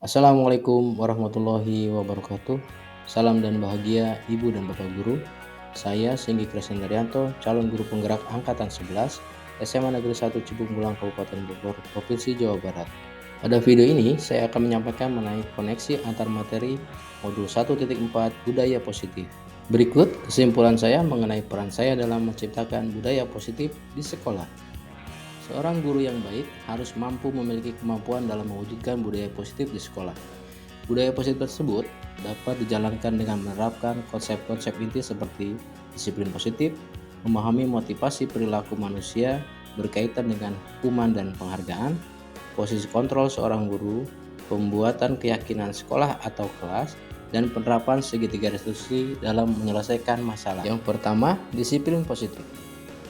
Assalamualaikum warahmatullahi wabarakatuh. Salam dan bahagia Ibu dan Bapak Guru. Saya Singgi Krisnandaryanto, calon guru penggerak Angkatan 11, SMA Negeri 1 Cibung Bulang, Kabupaten Bogor, Provinsi Jawa Barat. Pada video ini, saya akan menyampaikan mengenai koneksi antar materi modul 1.4 Budaya Positif. Berikut kesimpulan saya mengenai peran saya dalam menciptakan budaya positif di sekolah. Seorang guru yang baik harus mampu memiliki kemampuan dalam mewujudkan budaya positif di sekolah. Budaya positif tersebut dapat dijalankan dengan menerapkan konsep-konsep inti seperti disiplin positif, memahami motivasi perilaku manusia berkaitan dengan hukuman dan penghargaan, posisi kontrol seorang guru, pembuatan keyakinan sekolah atau kelas, dan penerapan segitiga restitusi dalam menyelesaikan masalah. Yang pertama, disiplin positif.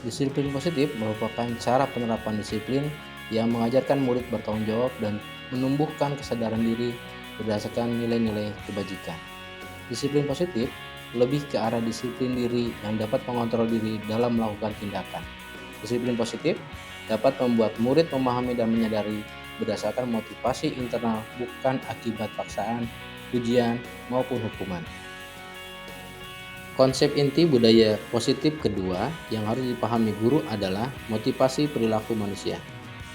Disiplin positif merupakan cara penerapan disiplin yang mengajarkan murid bertanggung jawab dan menumbuhkan kesadaran diri berdasarkan nilai-nilai kebajikan. Disiplin positif lebih ke arah disiplin diri yang dapat mengontrol diri dalam melakukan tindakan. Disiplin positif dapat membuat murid memahami dan menyadari berdasarkan motivasi internal, bukan akibat paksaan, ujian, maupun hukuman. Konsep inti budaya positif kedua yang harus dipahami guru adalah motivasi perilaku manusia.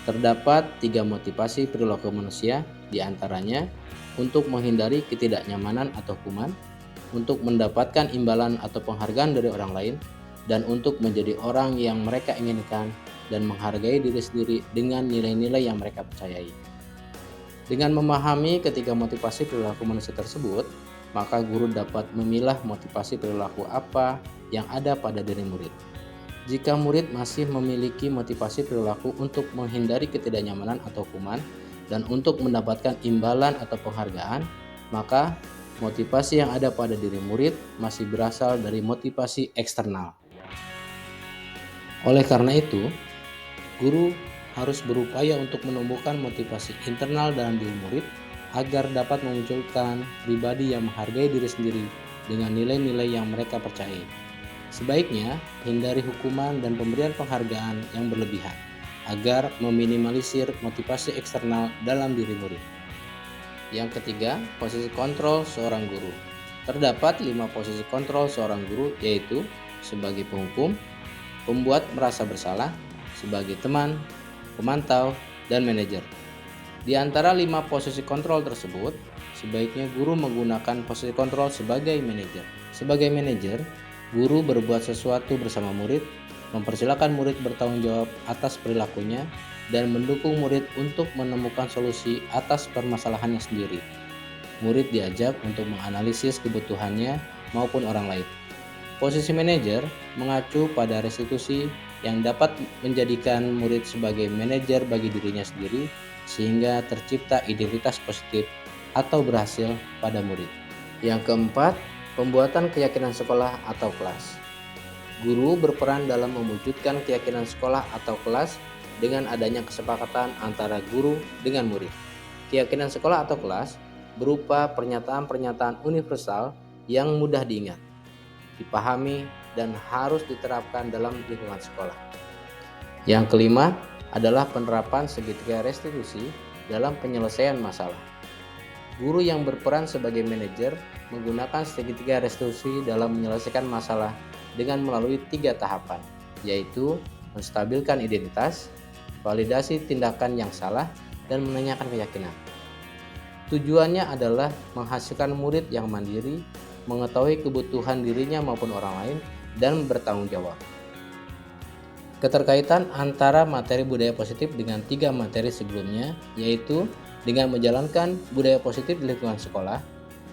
Terdapat 3 motivasi perilaku manusia, diantaranya untuk menghindari ketidaknyamanan atau hukuman, untuk mendapatkan imbalan atau penghargaan dari orang lain, dan untuk menjadi orang yang mereka inginkan dan menghargai diri sendiri dengan nilai-nilai yang mereka percayai. Dengan memahami ketiga motivasi perilaku manusia tersebut, maka guru dapat memilah motivasi perilaku apa yang ada pada diri murid. Jika murid masih memiliki motivasi perilaku untuk menghindari ketidaknyamanan atau hukuman dan untuk mendapatkan imbalan atau penghargaan, maka motivasi yang ada pada diri murid masih berasal dari motivasi eksternal. Oleh karena itu, guru harus berupaya untuk menumbuhkan motivasi internal dalam diri murid agar dapat memunculkan pribadi yang menghargai diri sendiri dengan nilai-nilai yang mereka percayai. Sebaiknya hindari hukuman dan pemberian penghargaan yang berlebihan agar meminimalisir motivasi eksternal dalam diri murid. Yang ketiga, posisi kontrol seorang guru. Terdapat 5 posisi kontrol seorang guru, yaitu sebagai penghukum, pembuat merasa bersalah, sebagai teman, pemantau, dan manajer. Di antara 5 posisi kontrol tersebut, sebaiknya guru menggunakan posisi kontrol sebagai manajer. Sebagai manajer, guru berbuat sesuatu bersama murid, mempersilahkan murid bertanggung jawab atas perilakunya, dan mendukung murid untuk menemukan solusi atas permasalahannya sendiri. Murid diajak untuk menganalisis kebutuhannya maupun orang lain. Posisi manajer mengacu pada restitusi yang dapat menjadikan murid sebagai manajer bagi dirinya sendiri sehingga tercipta identitas positif atau berhasil pada murid. Yang keempat, pembuatan keyakinan sekolah atau kelas. Guru berperan dalam mewujudkan keyakinan sekolah atau kelas dengan adanya kesepakatan antara guru dengan murid. Keyakinan sekolah atau kelas berupa pernyataan-pernyataan universal yang mudah diingat, dipahami, dan harus diterapkan dalam lingkungan sekolah. Yang kelima adalah penerapan segitiga restitusi dalam penyelesaian masalah. Guru yang berperan sebagai manajer menggunakan segitiga restitusi dalam menyelesaikan masalah dengan melalui 3 tahapan, yaitu menstabilkan identitas, validasi tindakan yang salah, dan menanyakan keyakinan. Tujuannya adalah menghasilkan murid yang mandiri, mengetahui kebutuhan dirinya maupun orang lain, dan bertanggung jawab. Keterkaitan antara materi budaya positif dengan 3 materi sebelumnya, yaitu dengan menjalankan budaya positif di lingkungan sekolah,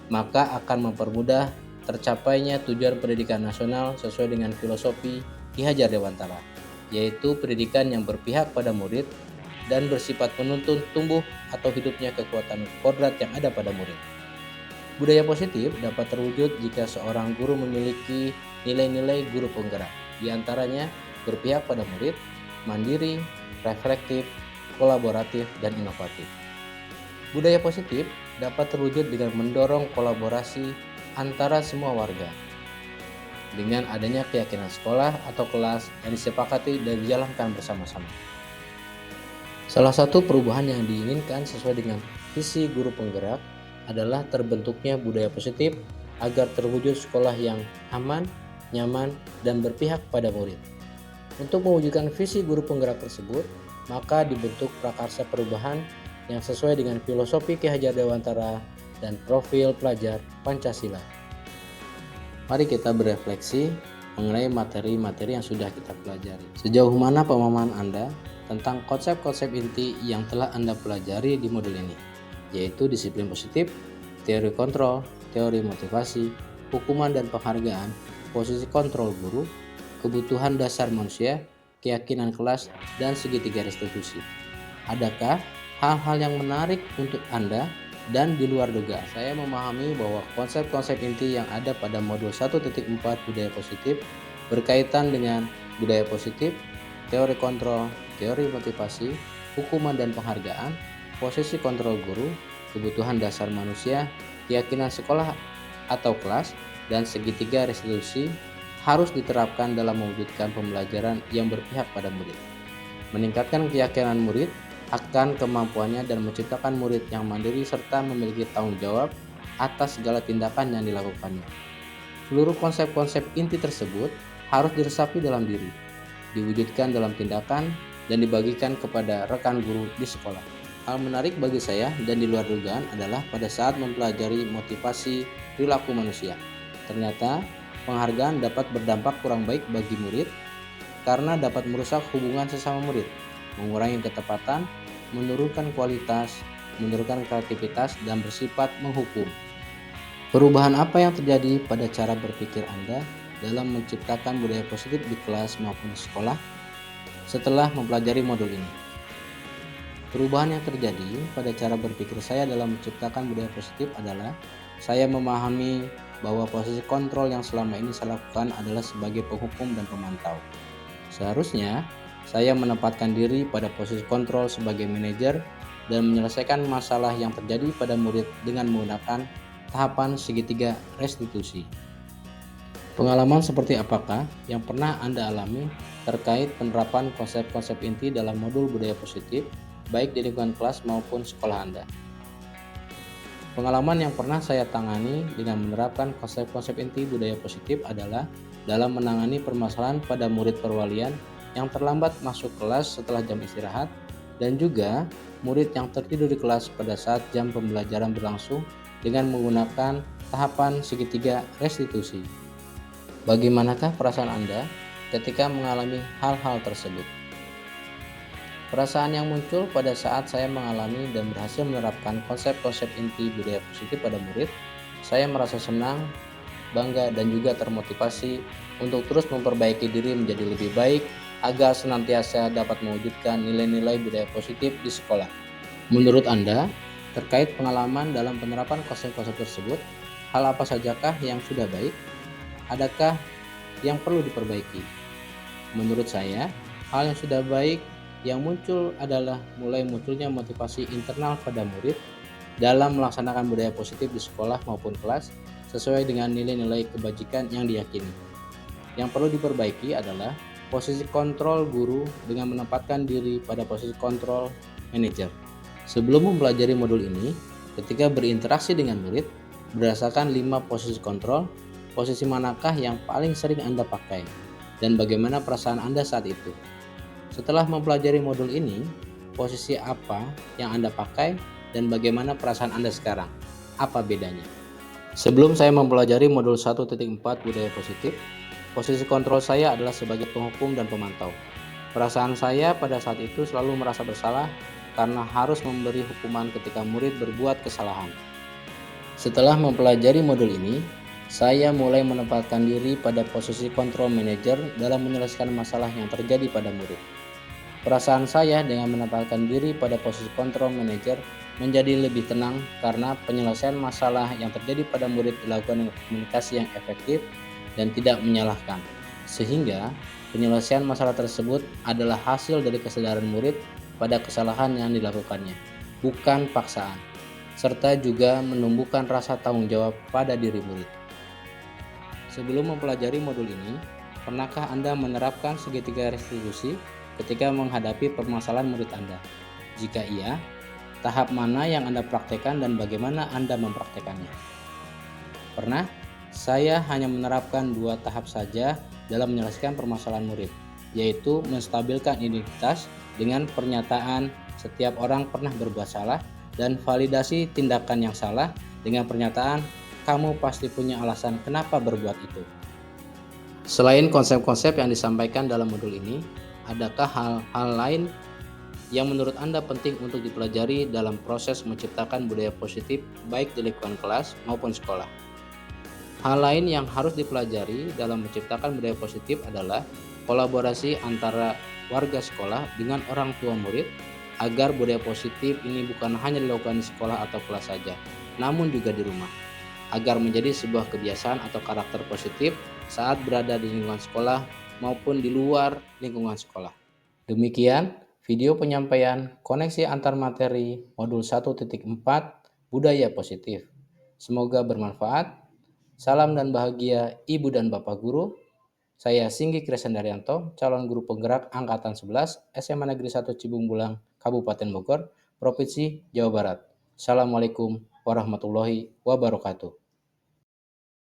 maka akan mempermudah tercapainya tujuan pendidikan nasional sesuai dengan filosofi Ki Hajar Dewantara, yaitu pendidikan yang berpihak pada murid dan bersifat menuntun tumbuh atau hidupnya kekuatan kodrat yang ada pada murid. Budaya positif dapat terwujud jika seorang guru memiliki nilai-nilai guru penggerak, di antaranya berpihak pada murid, mandiri, reflektif, kolaboratif, dan inovatif. Budaya positif dapat terwujud dengan mendorong kolaborasi antara semua warga. Dengan adanya keyakinan sekolah atau kelas yang disepakati dan dijalankan bersama-sama. Salah satu perubahan yang diinginkan sesuai dengan visi guru penggerak adalah terbentuknya budaya positif agar terwujud sekolah yang aman, nyaman, dan berpihak pada murid. Untuk mewujudkan visi guru penggerak tersebut, maka dibentuk prakarsa perubahan yang sesuai dengan filosofi Ki Hajar Dewantara dan profil pelajar Pancasila. Mari kita berefleksi mengenai materi-materi yang sudah kita pelajari. Sejauh mana pemahaman Anda tentang konsep-konsep inti yang telah Anda pelajari di modul ini, yaitu disiplin positif, teori kontrol, teori motivasi, hukuman dan penghargaan, posisi kontrol guru, kebutuhan dasar manusia, keyakinan kelas, dan segitiga restitusi. Adakah hal-hal yang menarik untuk Anda dan di luar dugaan? Saya memahami bahwa konsep-konsep inti yang ada pada modul 1.4 budaya positif berkaitan dengan budaya positif, teori kontrol, teori motivasi, hukuman dan penghargaan, posisi kontrol guru, kebutuhan dasar manusia, keyakinan sekolah atau kelas, dan segitiga restitusi harus diterapkan dalam mewujudkan pembelajaran yang berpihak pada murid. Meningkatkan keyakinan murid akan kemampuannya dan menciptakan murid yang mandiri serta memiliki tanggung jawab atas segala tindakan yang dilakukannya. Seluruh konsep-konsep inti tersebut harus diresapi dalam diri, diwujudkan dalam tindakan, dan dibagikan kepada rekan guru di sekolah. Hal menarik bagi saya dan di luar dugaan adalah pada saat mempelajari motivasi perilaku manusia. Ternyata penghargaan dapat berdampak kurang baik bagi murid karena dapat merusak hubungan sesama murid, mengurangi ketepatan, menurunkan kualitas, menurunkan kreativitas, dan bersifat menghukum. Perubahan apa yang terjadi pada cara berpikir Anda dalam menciptakan budaya positif di kelas maupun di sekolah setelah mempelajari modul ini? Perubahan yang terjadi pada cara berpikir saya dalam menciptakan budaya positif adalah saya memahami bahwa posisi kontrol yang selama ini saya lakukan adalah sebagai penghukum dan pemantau. Seharusnya saya menempatkan diri pada posisi kontrol sebagai manajer dan menyelesaikan masalah yang terjadi pada murid dengan menggunakan tahapan segitiga restitusi. Pengalaman seperti apakah yang pernah Anda alami terkait penerapan konsep-konsep inti dalam modul budaya positif, baik di lingkungan kelas maupun sekolah Anda? Pengalaman yang pernah saya tangani dengan menerapkan konsep-konsep inti budaya positif adalah dalam menangani permasalahan pada murid perwalian yang terlambat masuk kelas setelah jam istirahat dan juga murid yang tertidur di kelas pada saat jam pembelajaran berlangsung dengan menggunakan tahapan segitiga restitusi. Bagaimanakah perasaan Anda ketika mengalami hal-hal tersebut? Perasaan yang muncul pada saat saya mengalami dan berhasil menerapkan konsep-konsep inti budaya positif pada murid, saya merasa senang, bangga, dan juga termotivasi untuk terus memperbaiki diri menjadi lebih baik agar senantiasa dapat mewujudkan nilai-nilai budaya positif di sekolah. Menurut Anda, terkait pengalaman dalam penerapan konsep-konsep tersebut, hal apa sajakah yang sudah baik? Adakah yang perlu diperbaiki? Menurut saya, hal yang sudah baik yang muncul adalah mulai munculnya motivasi internal pada murid dalam melaksanakan budaya positif di sekolah maupun kelas sesuai dengan nilai-nilai kebajikan yang diyakini. Yang perlu diperbaiki adalah posisi kontrol guru dengan menempatkan diri pada posisi kontrol manajer. Sebelum mempelajari modul ini, ketika berinteraksi dengan murid, berdasarkan 5 posisi kontrol, posisi manakah yang paling sering Anda pakai dan bagaimana perasaan Anda saat itu? Setelah mempelajari modul ini, posisi apa yang Anda pakai dan bagaimana perasaan Anda sekarang? Apa bedanya? Sebelum saya mempelajari modul 1.4 budaya positif, posisi kontrol saya adalah sebagai penghukum dan pemantau. Perasaan saya pada saat itu selalu merasa bersalah karena harus memberi hukuman ketika murid berbuat kesalahan. Setelah mempelajari modul ini, saya mulai menempatkan diri pada posisi kontrol manajer dalam menyelesaikan masalah yang terjadi pada murid. Perasaan saya dengan menempatkan diri pada posisi kontrol manajer menjadi lebih tenang karena penyelesaian masalah yang terjadi pada murid dilakukan dengan komunikasi yang efektif dan tidak menyalahkan, sehingga penyelesaian masalah tersebut adalah hasil dari kesadaran murid pada kesalahan yang dilakukannya, bukan paksaan, serta juga menumbuhkan rasa tanggung jawab pada diri murid. Sebelum mempelajari modul ini, pernahkah Anda menerapkan segitiga restitusi ketika menghadapi permasalahan murid Anda? Jika iya, tahap mana yang Anda praktekkan dan bagaimana Anda mempraktekannya? Pernah? Saya hanya menerapkan 2 tahap saja dalam menyelesaikan permasalahan murid, yaitu menstabilkan identitas dengan pernyataan setiap orang pernah berbuat salah dan validasi tindakan yang salah dengan pernyataan kamu pasti punya alasan kenapa berbuat itu. Selain konsep-konsep yang disampaikan dalam modul ini, adakah hal-hal lain yang menurut Anda penting untuk dipelajari dalam proses menciptakan budaya positif baik di lingkungan kelas maupun sekolah? Hal lain yang harus dipelajari dalam menciptakan budaya positif adalah kolaborasi antara warga sekolah dengan orang tua murid agar budaya positif ini bukan hanya dilakukan di sekolah atau kelas saja, namun juga di rumah, agar menjadi sebuah kebiasaan atau karakter positif saat berada di lingkungan sekolah maupun di luar lingkungan sekolah. Demikian video penyampaian koneksi antar materi modul 1.4 Budaya Positif. Semoga bermanfaat. Salam dan bahagia Ibu dan Bapak Guru. Saya Singgi Krisandaryanto, calon guru penggerak Angkatan 11 SMA Negeri 1 Cibung Bulang, Kabupaten Bogor, Provinsi Jawa Barat. Assalamualaikum warahmatullahi wabarakatuh.